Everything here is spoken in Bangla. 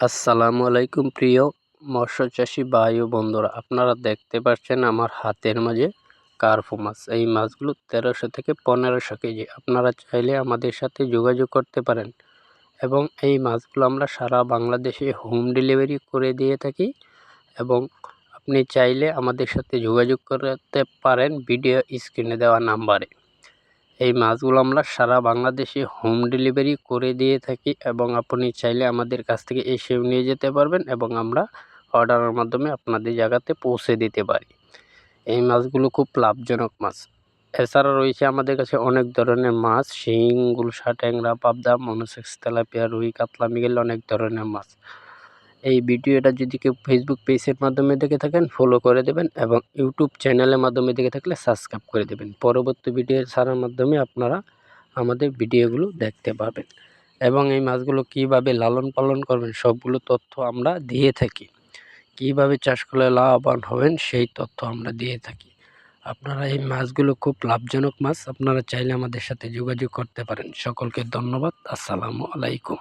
আসসালামু আলাইকুম প্রিয় মৎস্যচাষী ভাই ও বন্ধুরা, আপনারা দেখতে পাচ্ছেন আমার হাতের মাঝে কার্পু মাছ। এই মাছগুলো 1300 থেকে 1500 কেজি। আপনারা চাইলে আমাদের সাথে যোগাযোগ করতে পারেন এবং এই মাছগুলো আমরা সারা বাংলাদেশে হোম ডেলিভারি করে দিয়ে থাকি এবং আপনি চাইলে আমাদের সাথে যোগাযোগ করতে পারেন ভিডিও স্ক্রিনে দেওয়া নাম্বারে। এই মাছগুলো আমরা সারা বাংলাদেশে হোম ডেলিভারি করে দিয়ে থাকি এবং আপনি চাইলে আমাদের কাছ থেকে এসেও নিয়ে যেতে পারবেন এবং আমরা অর্ডারের মাধ্যমে আপনাদের জায়গাতে পৌঁছে দিতে পারি। এই মাছগুলো খুব লাভজনক মাছ। এছাড়া রয়েছে আমাদের কাছে অনেক ধরনের মাছ, শিং, গুলশা, ট্যাংরা, পাবদা, মনোসেক্স, তেলাপিয়া, রুই, কাতলা, মৃগেল, অনেক ধরনের মাছ। এই ভিডিওটা যদি কেউ ফেসবুক পেজের মাধ্যমে দেখে থাকেন ফলো করে দেবেন এবং ইউটিউব চ্যানেলের মাধ্যমে দেখে থাকলে সাবস্ক্রাইব করে দেবেন। পরবর্তী ভিডিও ছাড়ার মাধ্যমে আপনারা আমাদের ভিডিওগুলো দেখতে পাবেন এবং এই মাছগুলো কীভাবে লালন পালন করবেন সবগুলো তথ্য আমরা দিয়ে থাকি। কীভাবে চাষ করলে লাভবান হবেন সেই তথ্য আমরা দিয়ে থাকি। আপনারা এই মাছগুলো খুব লাভজনক মাছ, আপনারা চাইলে আমাদের সাথে যোগাযোগ করতে পারেন। সকলকে ধন্যবাদ। আসসালামু আলাইকুম।